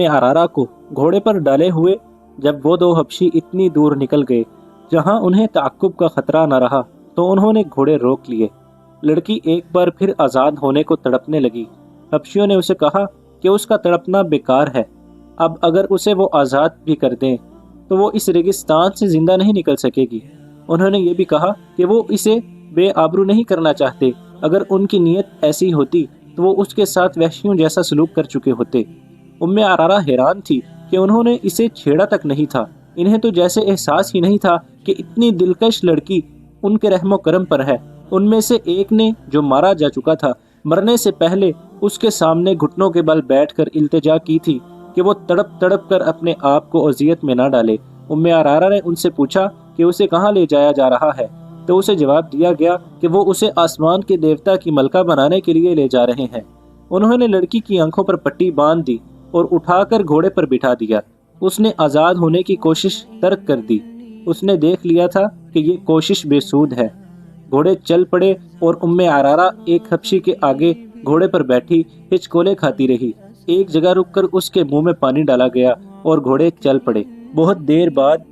आरारा को घोड़े पर डाले हुए जब वो दो हबशी इतनी दूर निकल गए जहां उन्हें ताक्कुब का खतरा न रहा, तो उन्होंने घोड़े रोक लिए। लड़की एक बार फिर आज़ाद होने को तड़पने लगी। हबशियों ने उसे कहा कि उसका तड़पना बेकार है, अब अगर उसे वो आज़ाद भी कर दें तो वो इस रेगिस्तान से जिंदा नहीं निकल सकेगी। उन्होंने ये भी कहा कि वो इसे बेआबरू नहीं करना चाहते, अगर उनकी नीयत ऐसी होती तो वो उसके साथ वहशियों जैसा सलूक कर चुके होते। आरारा हैरान थी कि उन्होंने इसे छेड़ा तक नहीं था। इन्हें तो जैसे एहसास ही नहीं था कि इतनी दिलकश लड़की उनके रहमो करम पर है। उनमें से एक ने, जो मारा जा चुका था, मरने से पहले उसके सामने घुटनों के बल बैठकर इल्तिजा की थी कि वो तड़प तड़प कर अपने आप को अजियत में न डाले। आरारा ने उनसे पूछा कि उसे कहाँ ले जाया जा रहा है, तो उसे जवाब दिया गया कि वो उसे आसमान के देवता की मलका बनाने के लिए ले जा रहे हैं। उन्होंने लड़की की आंखों पर पट्टी बांध दी और उठाकर घोड़े पर बिठा दिया। उसने आज़ाद होने की कोशिश तर्क कर दी। उसने देख लिया था कि ये कोशिश बेसूद है। घोड़े चल पड़े और आरारा एक हबशी के आगे घोड़े पर बैठी हिचकोले खाती रही। एक जगह रुककर उसके मुंह में पानी डाला गया और घोड़े चल पड़े। बहुत देर बाद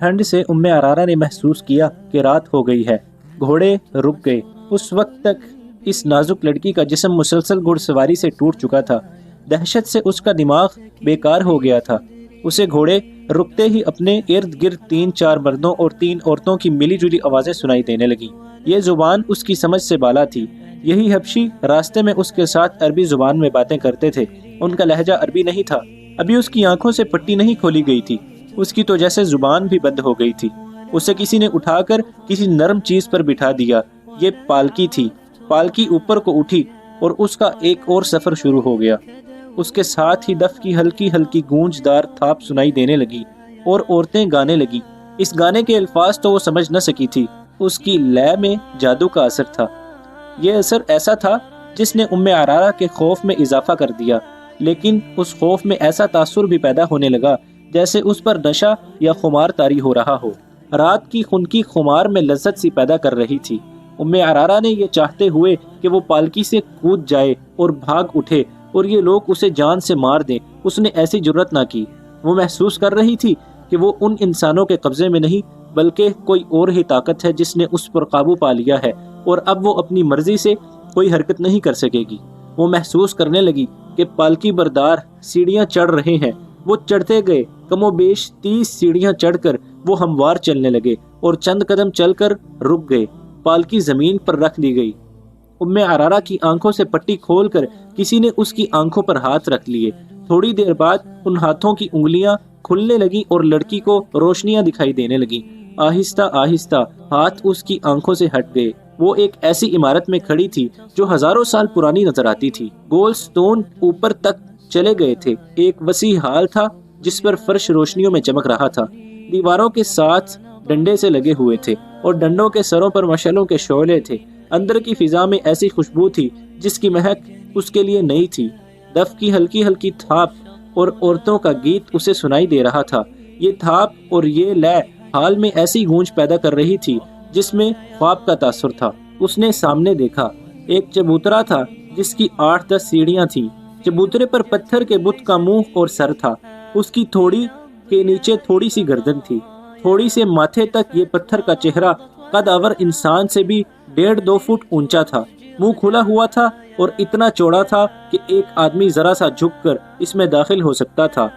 ठंड से आरारा ने महसूस किया कि रात हो गई है। घोड़े रुक गए। उस वक्त तक इस नाजुक लड़की का जिस्म मुसलसल घुड़सवारी से टूट चुका था। दहशत से उसका दिमाग बेकार हो गया था। उसे घोड़े रुकते ही अपने इर्द गिर्द 3-4 मर्दों और 3 औरतों की मिली जुली आवाजें सुनाई देने लगी। ये जुबान उसकी समझ से बाला थी। यही हबशी रास्ते में उसके साथ अरबी जुबान में बातें करते थे। उनका लहजा अरबी नहीं था। अभी उसकी आंखों से पट्टी नहीं खोली गई थी। उसकी तो जैसे जुबान भी बंद हो गई थी। उसे किसी ने उठाकर किसी नरम चीज पर बिठा दिया। ये पालकी थी। पालकी ऊपर को उठी और उसका एक और सफर शुरू हो गया। उसके साथ ही दफ की हल्की हल्की गूंजदार थाप सुनाई देने लगी और औरतें गाने लगी। इस गाने के अल्फाज तो वो समझ न सकी थी। उसकी लय में जादू का असर था। ये असर ऐसा था जिसने आरारा के खौफ में इजाफा कर दिया, लेकिन उस खौफ में ऐसा तासुर भी पैदा होने लगा जैसे उस पर नशा या खुमार तारी हो रहा हो। रात की खुनकी खुमार में लज्जत सी पैदा कर रही थी। आरारा ने ये चाहते हुए कि वो पालकी से कूद जाए और भाग उठे और ये लोग उसे जान से मार दें, उसने ऐसी जुर्रत ना की। वो महसूस कर रही थी कि वो उन इंसानों के कब्जे में नहीं, बल्कि कोई और ही ताकत है जिसने उस पर काबू पा लिया है और अब वो अपनी मर्जी से कोई हरकत नहीं कर सकेगी। वो महसूस करने लगी कि पालकी बरदार सीढ़ियां चढ़ रहे हैं। वो चढ़ते गए। कमोबेश 30 सीढ़ियां चढ़कर वो हमवार चलने लगे और चंद कदम चलकर रुक गए। पालकी जमीन पर रख दी गई। आरारा की आंखों से पट्टी खोलकर किसी ने उसकी आंखों पर हाथ रख लिए। थोड़ी देर बाद उन हाथों की उंगलियां खुलने लगी और लड़की को रोशनियां दिखाई देने लगी। आहिस्ता आहिस्ता हाथ उसकी आंखों से हट गए। वो एक ऐसी इमारत में खड़ी थी जो हजारों साल पुरानी नजर आती थी। गोल स्टोन ऊपर तक चले गए थे। एक वसी हाल था जिस पर फर्श रोशनियों में चमक रहा था। दीवारों के साथ डंडे से लगे हुए थे और डंडों के सरों पर मशालों के शोले थे। अंदर की फिजा में ऐसी खुशबू थी जिसकी महक उसके लिए नई थी। दफ की हल्की हल्की थाप और औरतों का गीत उसे सुनाई दे रहा था। ये थाप और ये लय हाल में ऐसी गूंज पैदा कर रही थी जिसमें ख्वाब का तासुर था। उसने सामने देखा, एक चबूतरा था जिसकी 8-10 सीढ़ियां थी। चबूतरे पर पत्थर के बुत का मुंह और सर था। उसकी थोड़ी के नीचे थोड़ी सी गर्दन थी। थोड़ी से माथे तक ये पत्थर का चेहरा कदावर इंसान से भी 1.5-2 फुट ऊंचा था। मुंह खुला हुआ था और इतना चौड़ा था कि एक आदमी जरा सा झुककर इसमें दाखिल हो सकता था।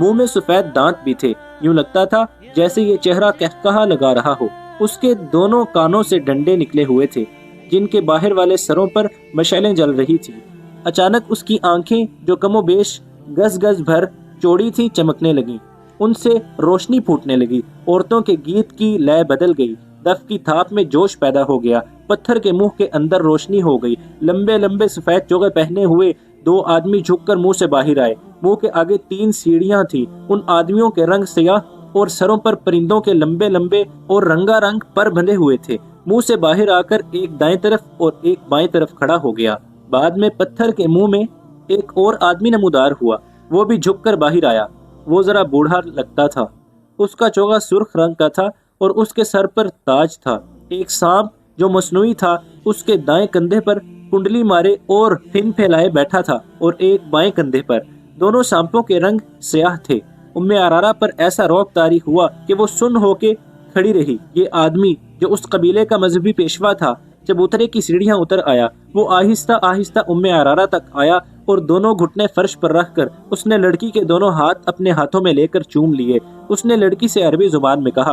मुंह में सफेद दांत भी थे। यूं लगता था जैसे ये चेहरा कहकहा लगा रहा हो। उसके दोनों कानों से डंडे निकले हुए थे जिनके बाहर वाले सरों पर मशालें जल रही थी। अचानक उसकी आंखें, जो कमोबेश गज गज भर चौड़ी थी, चमकने लगी। उनसे रोशनी फूटने लगी। औरतों के गीत की लय बदल गई। दफ की थाप में जोश पैदा हो गया। पत्थर के मुंह के अंदर रोशनी हो गई। लंबे लंबे सफेद चोगे पहने हुए 2 आदमी झुककर मुंह से बाहर आए। मुंह के आगे 3 सीढ़ियां थी। उन आदमियों के रंग सियाह और सरों पर परिंदों के लंबे लंबे और रंगारंग पर बंधे हुए थे। मुंह से बाहर आकर एक दाएं तरफ और एक बाएं तरफ खड़ा हो गया। बाद में पत्थर के मुंह में एक और आदमी नमूदार हुआ। वो भी झुककर बाहर आया। वो जरा बूढ़ा लगता था। उसका चोगा सुर्ख रंग का था और उसके सर पर ताज था। एक सांप जो मसनूई था उसके दाएं कंधे पर कुंडली मारे और फिन फैलाए बैठा था और एक बाएं कंधे पर। दोनों सांपों के रंग स्याह थे। उम्मे अरारा पर ऐसा रौब तारी हुआ कि वो सुन्न होके खड़ी रही। ये आदमी जो उस कबीले का मजहबी पेशवा था, जब उतरे की सीढ़ियां उतर आया, वो आहिस्ता आहिस्ता उम्मे अरारा तक आया और दोनों घुटने फर्श पर रखकर उसने लड़की के दोनों हाथ अपने हाथों में लेकर चूम लिए। उसने लड़की से अरबी जुबान में कहा,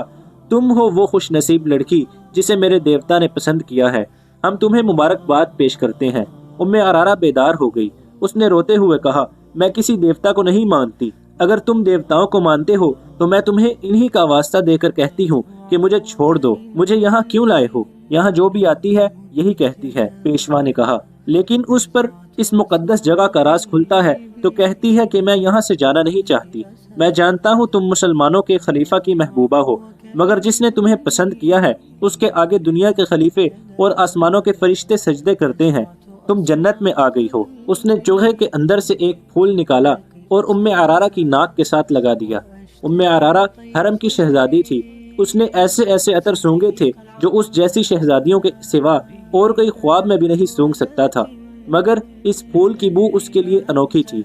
तुम हो वो खुश नसीब लड़की जिसे मेरे देवता ने पसंद किया है। हम तुम्हें मुबारकबाद पेश करते हैं। उम्मे अरारा बेदार हो गई। उसने रोते हुए कहा, मैं किसी देवता को नहीं मानती। अगर तुम देवताओं को मानते हो तो मैं तुम्हें इन्हीं का वास्ता देकर कहती हूँ कि मुझे छोड़ दो। मुझे यहाँ क्यों लाए हो? यहाँ जो भी आती है यही कहती है, पेशवा ने कहा। लेकिन उस पर इस मुकद्दस जगह का राज खुलता है तो कहती है कि मैं यहाँ से जाना नहीं चाहती। मैं जानता हूँ तुम मुसलमानों के खलीफा की महबूबा हो, मगर जिसने तुम्हें पसंद किया है उसके आगे दुनिया के खलीफे और आसमानों के फरिश्ते सजदे करते हैं। तुम जन्नत में आ गई हो। उसने चूहे के अंदर से एक फूल निकाला और उम्मे अरारा की नाक के साथ लगा दिया। उम्मे अरारा हरम की शहजादी थी। उसने ऐसे ऐसे अतर सूंघे थे जो उस जैसी शहजादियों के सिवा और कोई ख्वाब में भी नहीं सूंघ सकता था, मगर इस फूल की बू उसके लिए अनोखी थी।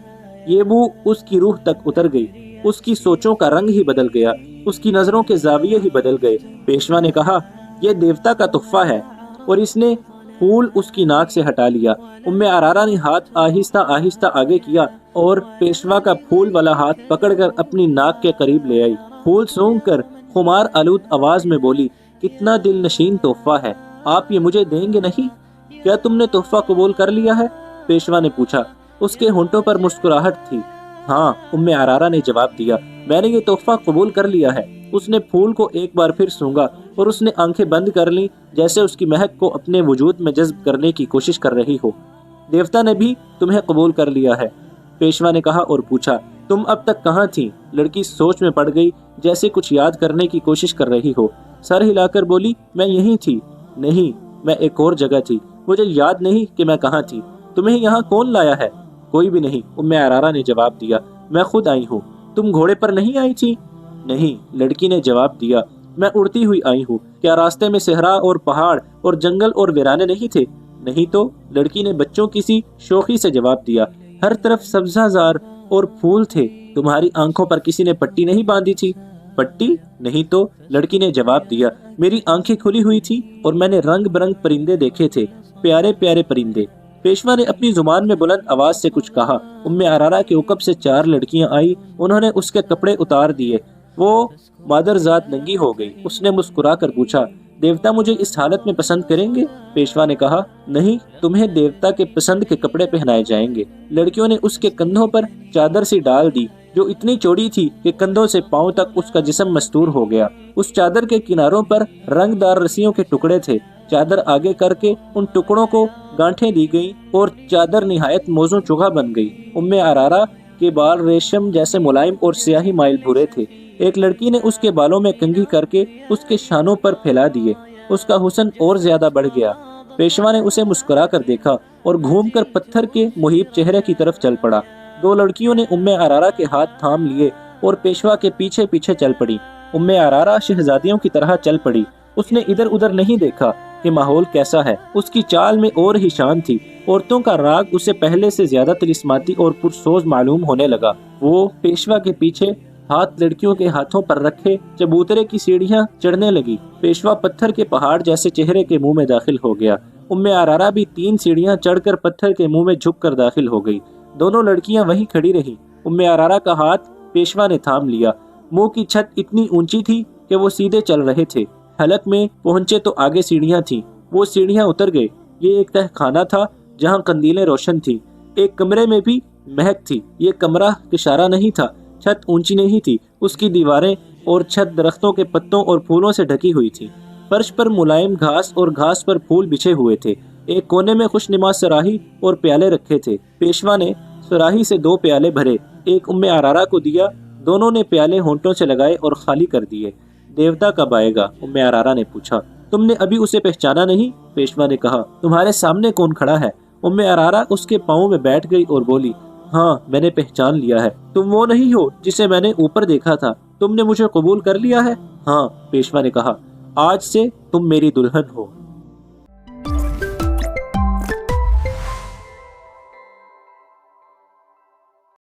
ये बू उसकी रूह तक उतर गई। उसकी सोचों का रंग ही बदल गया, उसकी नजरों के जाविये ही बदल गए। पेशवा ने कहा, यह देवता का तोहफा है, और इसने फूल उसकी नाक से हटा लिया। उम्मे अरारा ने हाथ आहिस्ता आहिस्ता आगे किया और पेशवा का फूल वाला हाथ पकड़कर अपनी नाक के करीब ले आई। फूल सूंघकर खुमार आलूद आवाज में बोली, कितना दिल नशीन तोहफा है, आप ये मुझे देंगे नहीं? क्या तुमने तोहफा कबूल कर लिया है? पेशवा ने पूछा। उसके होंठों पर मुस्कुराहट थी। हाँ, उम्मे अरारा ने जवाब दिया, मैंने ये तोहफा कबूल कर लिया है। उसने फूल को एक बार फिर सूंघा और उसने आंखें बंद कर लीं, जैसे उसकी महक को अपने वजूद में जज्ब करने की कोशिश कर रही हो। देवता ने भी तुम्हें कबूल कर लिया है, पेशवा ने कहा और पूछा, तुम अब तक कहाँ थी? लड़की सोच में पड़ गई, जैसे कुछ याद करने की कोशिश कर रही हो। सर हिलाकर बोली, मैं यहीं थी। नहीं, मैं एक और जगह थी। मुझे याद नहीं कि मैं कहाँ थी। तुम्हें यहाँ कौन लाया है? कोई भी नहीं, उम्मे अरारा ने जवाब दिया, मैं खुद आई हूँ। तुम घोड़े पर नहीं आई थी? नहीं, लड़की ने जवाब दिया, मैं उड़ती हुई आई हूँ। क्या रास्ते में सहरा और पहाड़ और जंगल और वीराने नहीं थे? नहीं तो, लड़की ने बच्चों की सी शोखी से जवाब दिया, हर तरफ सब्जाजार और फूल थे। तुम्हारी आंखों पर किसी ने पट्टी नहीं बांधी थी? पट्टी? नहीं तो, लड़की ने जवाब दिया, मेरी आंखें खुली हुई थी और मैंने रंग बिरंग परिंदे देखे थे, प्यारे प्यारे परिंदे। पेशवा ने अपनी जुबान में बुलंद आवाज से कुछ कहा। उम्मे अरारा के हुक्म से 4 लड़कियां आई। उन्होंने उसके कपड़े उतार दिए। वो मादरजात नंगी हो गई। उसने मुस्कुरा कर पूछा, देवता मुझे इस हालत में पसंद करेंगे? पेशवा ने कहा, नहीं, तुम्हें देवता के पसंद के कपड़े पहनाए जाएंगे। लड़कियों ने उसके कंधों पर चादर सी डाल दी, जो इतनी चौड़ी थी कि कंधों से पांव तक उसका जिस्म मस्तूर हो गया। उस चादर के किनारों पर रंगदार रस्सियों के टुकड़े थे। चादर आगे करके उन टुकड़ों को गांठें दी गई और चादर निहायत मौजू चुगा बन गई। उम्मे अरारा के बाल रेशम जैसे मुलायम और स्याही माइल भूरे थे। एक लड़की ने उसके बालों में कंघी करके उसके शानों पर फैला दिए। उसका हुस्न और ज्यादा बढ़ गया। पेशवा ने उसे मुस्कुरा कर देखा और घूमकर पत्थर के मुहीब चेहरे की तरफ चल पड़ा। 2 लड़कियों ने उम्मे अरारा के हाथ थाम लिए और पेशवा के पीछे पीछे चल पड़ी। उम्मे अरारा शहजादियों की तरह चल पड़ी। उसने इधर उधर नहीं देखा कि माहौल कैसा है। उसकी चाल में और ही शान थी। औरतों का राग उसे पहले से ज्यादा तिलिस्माती और पुरसोज मालूम होने लगा। वो पेशवा के पीछे हाथ लड़कियों के हाथों पर रखे चबूतरे की सीढ़ियां चढ़ने लगी। पेशवा पत्थर के पहाड़ जैसे चेहरे के मुंह में दाखिल हो गया। उम्मे अरारा भी 3 सीढ़ियां चढ़कर पत्थर के मुंह में झुककर दाखिल हो गई। दोनों लड़कियां वहीं खड़ी रहीं। उम्मे अरारा का हाथ पेशवा ने थाम लिया। मुंह की छत इतनी ऊंची थी कि वो सीधे चल रहे थे। हलक में पहुंचे तो आगे सीढ़ियां थीं। वो सीढ़ियां उतर गए। ये एक तहखाना था जहां कंदीलें रोशन थी। एक कमरे में भी महक थी। ये कमरा इशारा नहीं था। छत ऊंची नहीं थी। उसकी दीवारें और छत दरख्तों के पत्तों और फूलों से ढकी हुई थी। फर्श पर मुलायम घास और घास पर फूल बिछे हुए थे। एक कोने में खुशनुमा सराही और प्याले रखे थे। पेशवा ने सराही से 2 प्याले भरे। एक उम्मे अरारा को दिया। दोनों ने प्याले होंठों से लगाए और खाली कर दिए। देवता कब आएगा? उम्मे अरारा ने पूछा। तुमने अभी उसे पहचाना नहीं? पेशवा ने कहा। तुम्हारे सामने कौन खड़ा है? उम्मे अरारा उसके पाँव में बैठ गई और बोली, हाँ, मैंने पहचान लिया है। तुम वो नहीं हो जिसे मैंने ऊपर देखा था। तुमने मुझे कबूल कर लिया है? हाँ, पेशवा ने कहा। आज से तुम मेरी दुल्हन हो।